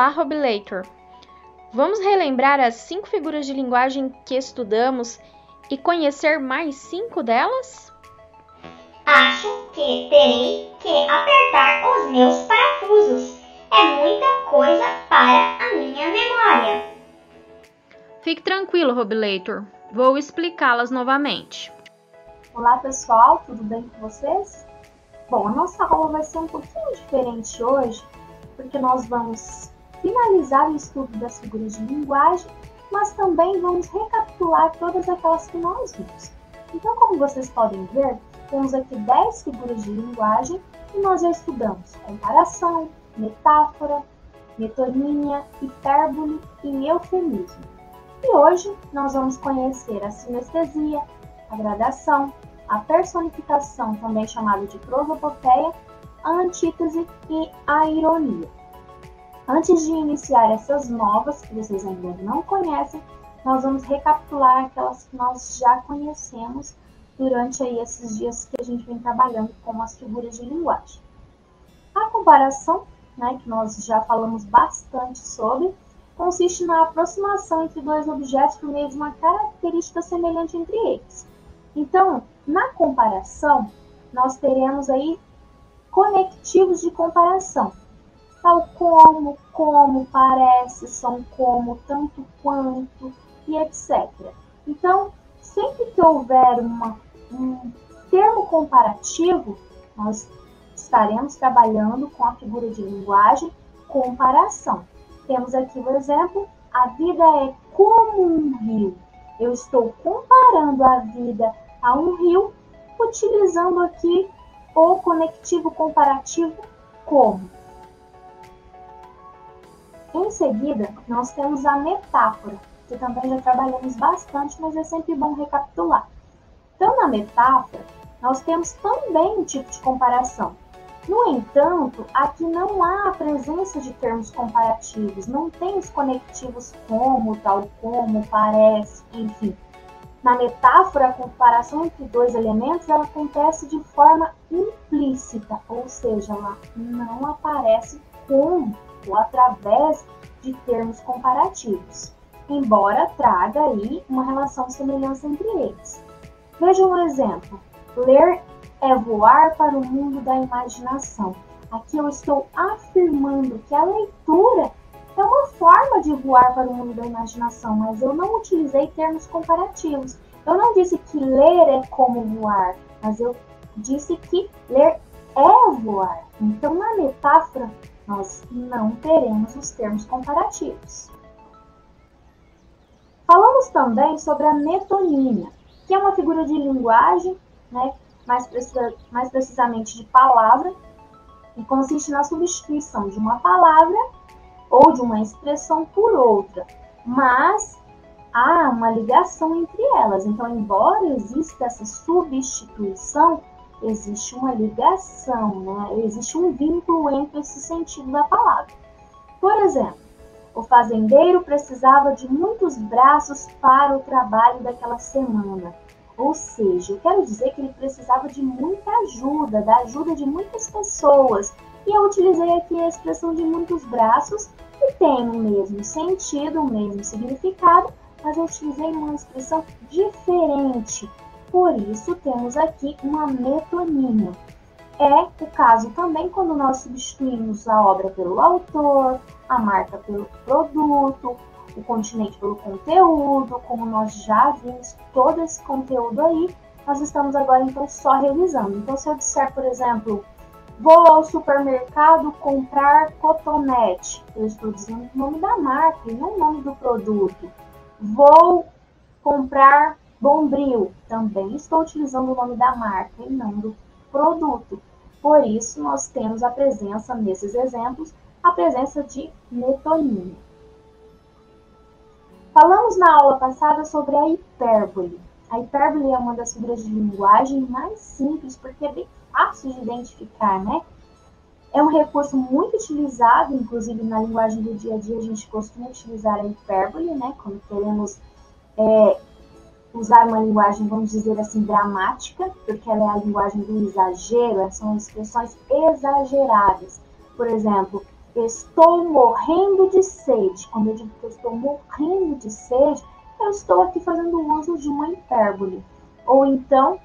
Olá, Robilator! Vamos relembrar as 5 figuras de linguagem que estudamos e conhecer mais 5 delas? Acho que terei que apertar os meus parafusos. É muita coisa para a minha memória. Fique tranquilo, Robilator. Vou explicá-las novamente. Olá, pessoal, tudo bem com vocês? Bom, a nossa aula vai ser um pouquinho diferente hoje, porque nós vamos finalizar o estudo das figuras de linguagem, mas também vamos recapitular todas aquelas que nós vimos. Então, como vocês podem ver, temos aqui 10 figuras de linguagem e nós já estudamos comparação, metáfora, metonímia, hipérbole e eufemismo. E hoje nós vamos conhecer a sinestesia, a gradação, a personificação, também chamada de prosopopeia, a antítese e a ironia. Antes de iniciar essas novas, que vocês ainda não conhecem, nós vamos recapitular aquelas que nós já conhecemos durante aí esses dias que a gente vem trabalhando com as figuras de linguagem. A comparação, que nós já falamos bastante sobre, consiste na aproximação entre dois objetos por meio de uma característica semelhante entre eles. Então, na comparação, nós teremos aí conectivos de comparação, tal como, parece, são como, tanto quanto e etc. Então, sempre que houver um termo comparativo, nós estaremos trabalhando com a figura de linguagem comparação. Temos aqui o exemplo, a vida é como um rio. Eu estou comparando a vida a um rio, utilizando aqui o conectivo comparativo como. Em seguida, nós temos a metáfora, que também já trabalhamos bastante, mas é sempre bom recapitular. Então, na metáfora, nós temos também um tipo de comparação. No entanto, aqui não há a presença de termos comparativos, não tem os conectivos como, tal como, parece, enfim. Na metáfora, a comparação entre dois elementos ela acontece de forma implícita, ou seja, ela não aparece com ou através de termos comparativos, embora traga aí uma relação de semelhança entre eles. Veja um exemplo, ler é voar para o mundo da imaginação. Aqui eu estou afirmando que a leitura é uma forma de voar para o mundo da imaginação, mas eu não utilizei termos comparativos. Eu não disse que ler é como voar, mas eu disse que ler é voar. Então, na metáfora, nós não teremos os termos comparativos. Falamos também sobre a metonímia, que é uma figura de linguagem, mais precisamente de palavra, e consiste na substituição de uma palavra ou de uma expressão por outra, mas há uma ligação entre elas. Então, embora exista essa substituição, existe uma ligação, existe um vínculo entre esse sentido da palavra. Por exemplo, o fazendeiro precisava de muitos braços para o trabalho daquela semana. Ou seja, eu quero dizer que ele precisava de muita ajuda, da ajuda de muitas pessoas. E eu utilizei aqui a expressão de muitos braços, que tem o mesmo sentido, o mesmo significado, mas eu utilizei uma expressão diferente. Por isso, temos aqui uma metonímia. É o caso também quando nós substituímos a obra pelo autor, a marca pelo produto, o continente pelo conteúdo, como nós já vimos todo esse conteúdo aí, nós estamos agora então só revisando. Então, se eu disser, por exemplo, vou ao supermercado comprar cotonete, eu estou dizendo o nome da marca e não o nome do produto. Vou comprar Bombril, também estou utilizando o nome da marca e não do produto. Por isso, nós temos a presença, nesses exemplos, a presença de metonímia. Falamos na aula passada sobre a hipérbole. A hipérbole é uma das figuras de linguagem mais simples, porque é bem fácil de identificar, É um recurso muito utilizado, inclusive na linguagem do dia a dia, a gente costuma utilizar a hipérbole, quando queremos usar uma linguagem, vamos dizer assim, dramática, porque ela é a linguagem do exagero, são expressões exageradas. Por exemplo, estou morrendo de sede. Quando eu digo que eu estou morrendo de sede, eu estou aqui fazendo uso de uma hipérbole. Ou então,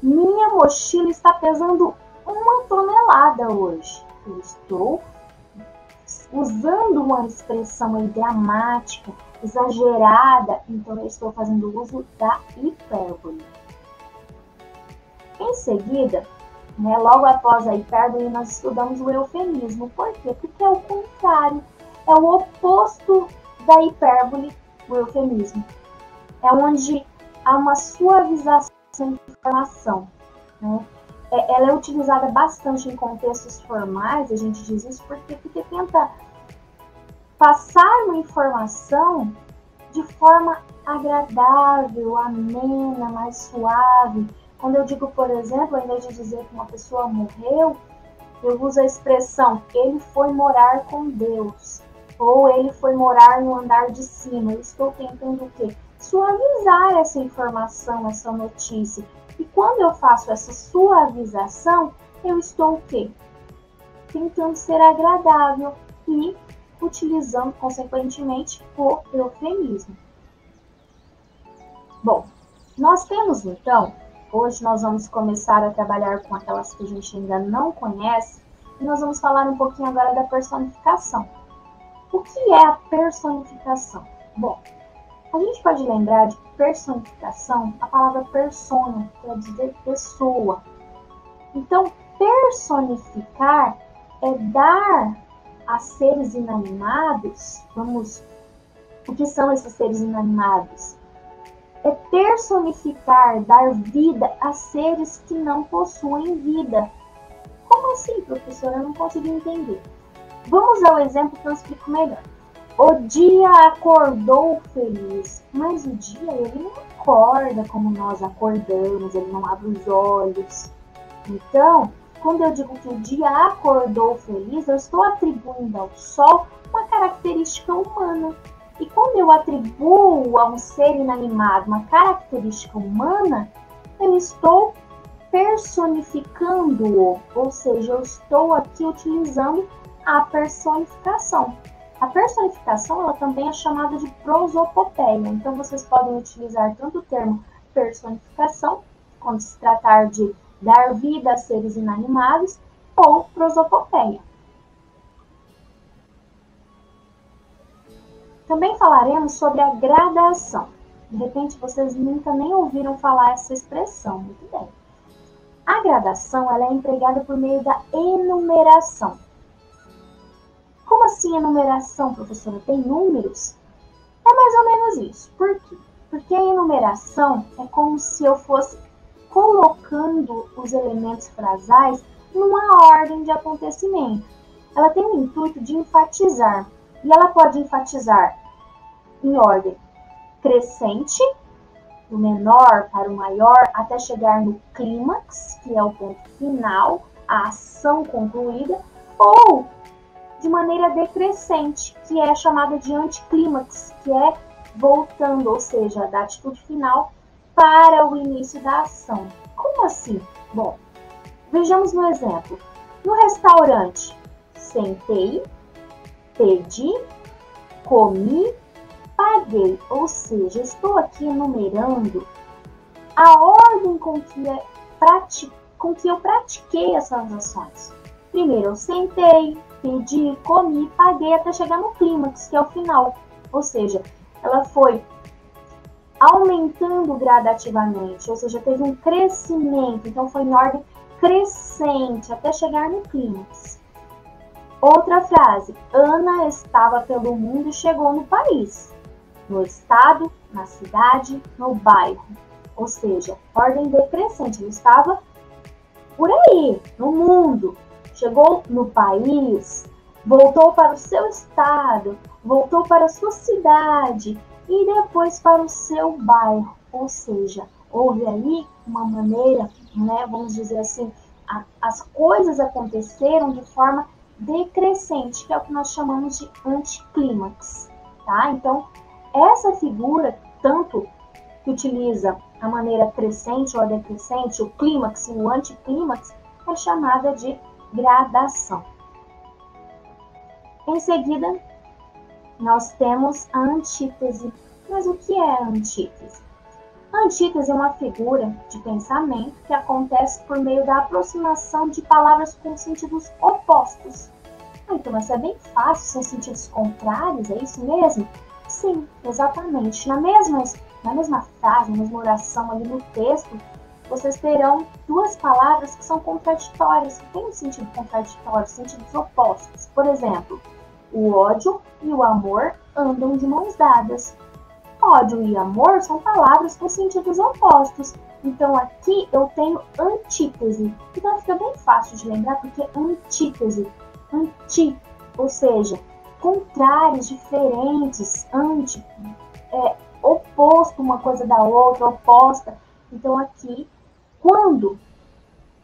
minha mochila está pesando 1 tonelada hoje. Eu estou usando uma expressão aí dramática, exagerada, então eu estou fazendo uso da hipérbole. Em seguida, logo após a hipérbole, nós estudamos o eufemismo. Por quê? Porque é o contrário, é o oposto da hipérbole, o eufemismo. É onde há uma suavização de informação, né? Ela é utilizada bastante em contextos formais, a gente diz isso porque tenta passar uma informação de forma agradável, amena, mais suave. Quando eu digo, por exemplo, ao invés de dizer que uma pessoa morreu, eu uso a expressão ele foi morar com Deus, ou ele foi morar no andar de cima. Eu estou tentando o quê? Suavizar essa informação, essa notícia. E quando eu faço essa suavização, eu estou o quê? Tentando ser agradável e utilizando, consequentemente, o eufemismo. Bom, nós temos então, hoje nós vamos começar a trabalhar com aquelas que a gente ainda não conhece, e nós vamos falar um pouquinho agora da personificação. O que é a personificação? Bom, a gente pode lembrar de personificação, a palavra persona quer dizer pessoa. Então, personificar é dar a seres inanimados, o que são esses seres inanimados? É personificar, dar vida a seres que não possuem vida. Como assim, professora? Eu não consegui entender. Vamos ao exemplo que eu explico melhor. O dia acordou feliz, mas o dia ele não acorda como nós acordamos, ele não abre os olhos. Então, quando eu digo que o dia acordou feliz, eu estou atribuindo ao sol uma característica humana. E quando eu atribuo a um ser inanimado uma característica humana, eu estou personificando-o, ou seja, eu estou aqui utilizando a personificação. A personificação ela também é chamada de prosopopeia, então vocês podem utilizar tanto o termo personificação, quando se tratar de dar vida a seres inanimados, ou prosopopeia. Também falaremos sobre a gradação. De repente vocês nunca nem ouviram falar essa expressão, muito bem. A gradação ela é empregada por meio da enumeração. Como assim enumeração, professora? Tem números? É mais ou menos isso. Por quê? Porque a enumeração é como se eu fosse colocando os elementos frasais numa ordem de acontecimento. Ela tem o intuito de enfatizar. E ela pode enfatizar em ordem crescente, do menor para o maior, até chegar no clímax, que é o ponto final, a ação concluída, ou de maneira decrescente, que é chamada de anticlímax, que é voltando, ou seja, da atitude final para o início da ação. Como assim? Bom, vejamos no exemplo. No restaurante, sentei, pedi, comi, paguei. Ou seja, estou aqui enumerando a ordem com que eu pratiquei essas ações. Primeiro eu sentei, pedi, comi, paguei até chegar no clímax, que é o final. Ou seja, ela foi aumentando gradativamente, ou seja, teve um crescimento, então foi em ordem crescente até chegar no clímax. Outra frase, Ana estava pelo mundo e chegou no país, no estado, na cidade, no bairro. Ou seja, ordem decrescente, ela estava por aí, no mundo. Chegou no país, voltou para o seu estado, voltou para a sua cidade e depois para o seu bairro. Ou seja, houve ali uma maneira, vamos dizer assim, as coisas aconteceram de forma decrescente, que é o que nós chamamos de anticlímax, tá? Então, essa figura, tanto que utiliza a maneira crescente ou decrescente, o clímax e o anticlímax, é chamada de gradação. Em seguida, nós temos a antítese. Mas o que é a antítese? A antítese é uma figura de pensamento que acontece por meio da aproximação de palavras com sentidos opostos. Então, isso é bem fácil, são sentidos contrários, é isso mesmo? Sim, exatamente. Na mesma frase, na mesma oração ali no texto, vocês terão duas palavras que são contraditórias, que têm um sentido contraditório, sentidos opostos. Por exemplo, o ódio e o amor andam de mãos dadas. Ódio e amor são palavras com sentidos opostos. Então aqui eu tenho antítese. Então fica bem fácil de lembrar porque antítese, ou seja, contrários, diferentes, oposto uma coisa da outra, oposta. Então aqui, quando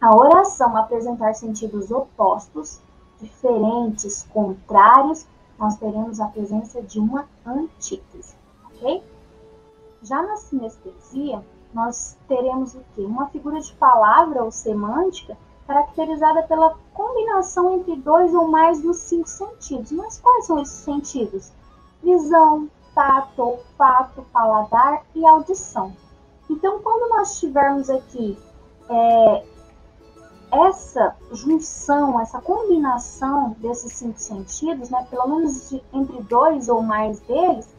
a oração apresentar sentidos opostos, diferentes, contrários, nós teremos a presença de uma antítese, ok? Já na sinestesia, nós teremos o quê? Uma figura de palavra ou semântica caracterizada pela combinação entre 2 ou mais dos 5 sentidos. Mas quais são esses sentidos? Visão, tato, olfato, paladar e audição. Então, quando nós tivermos aqui essa junção, essa combinação desses 5 sentidos, né, pelo menos entre 2 ou mais deles,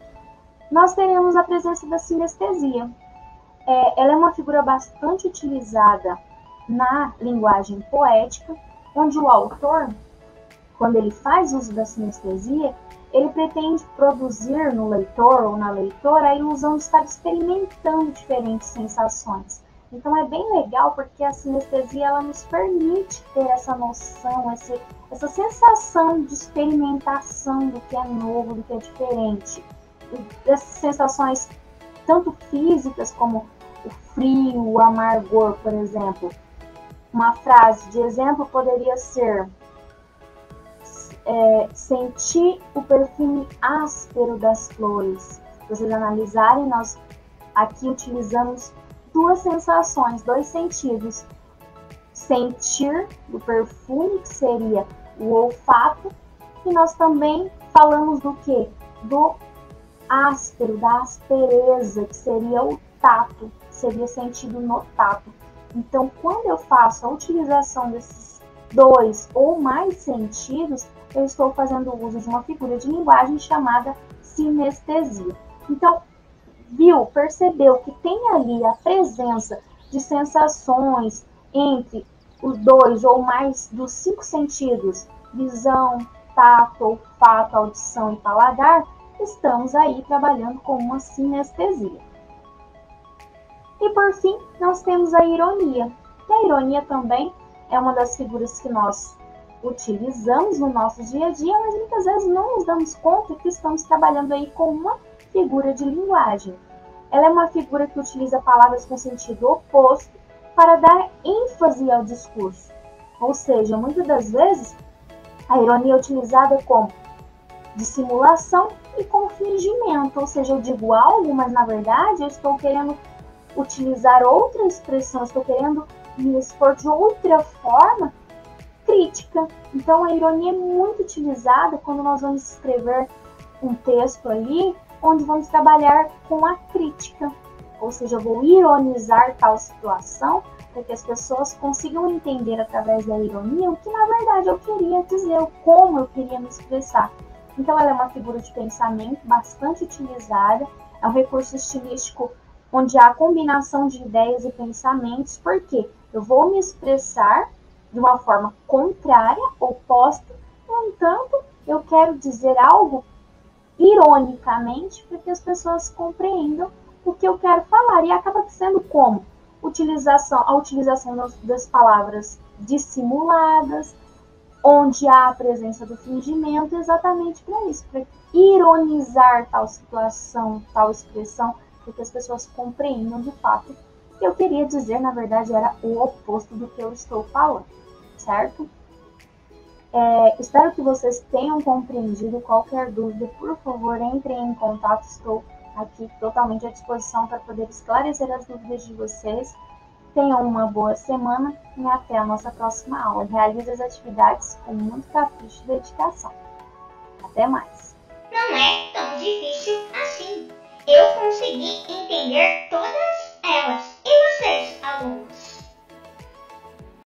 nós teremos a presença da sinestesia. Ela é uma figura bastante utilizada na linguagem poética, onde o autor, quando ele faz uso da sinestesia, ele pretende produzir no leitor ou na leitora a ilusão de estar experimentando diferentes sensações. Então é bem legal porque a sinestesia ela nos permite ter essa noção, essa sensação de experimentação do que é novo, do que é diferente. Essas sensações tanto físicas como o frio, o amargor, por exemplo. Uma frase de exemplo poderia ser sentir o perfume áspero das flores. Se vocês analisarem, nós aqui utilizamos duas sensações, 2 sentidos. Sentir o perfume, que seria o olfato, e nós também falamos do quê? Do áspero, da aspereza, que seria o tato, seria sentido no tato. Então, quando eu faço a utilização desses 2 ou mais sentidos, eu estou fazendo uso de uma figura de linguagem chamada sinestesia. Então, percebeu que tem ali a presença de sensações entre os 2 ou mais dos 5 sentidos, visão, tato, olfato, audição e paladar, estamos aí trabalhando com uma sinestesia. E por fim, nós temos a ironia. E a ironia também é uma das figuras que nós utilizamos no nosso dia a dia, mas muitas vezes não nos damos conta que estamos trabalhando aí com uma figura de linguagem. Ela é uma figura que utiliza palavras com sentido oposto para dar ênfase ao discurso. Ou seja, muitas das vezes, a ironia é utilizada como dissimulação e com fingimento. Ou seja, eu digo algo, mas na verdade eu estou querendo utilizar outra expressão, estou querendo me expor de outra forma crítica. Então a ironia é muito utilizada quando nós vamos escrever um texto ali, onde vamos trabalhar com a crítica. Ou seja, eu vou ironizar tal situação para que as pessoas consigam entender através da ironia o que na verdade eu queria dizer, como eu queria me expressar. Então ela é uma figura de pensamento bastante utilizada, é um recurso estilístico onde há a combinação de ideias e pensamentos, porque eu vou me expressar de uma forma contrária, oposta, no entanto, eu quero dizer algo ironicamente para que as pessoas compreendam o que eu quero falar. E acaba sendo como a utilização das palavras dissimuladas, onde há a presença do fingimento, exatamente para isso, para ironizar tal situação, tal expressão, para que as pessoas compreendam de fato o que eu queria dizer, na verdade, era o oposto do que eu estou falando, certo? Espero que vocês tenham compreendido. Qualquer dúvida, por favor, entrem em contato, estou aqui totalmente à disposição para poder esclarecer as dúvidas de vocês. Tenham uma boa semana e até a nossa próxima aula. Realize as atividades com muito capricho e dedicação. Até mais! Não é tão difícil assim. Eu consegui entender todas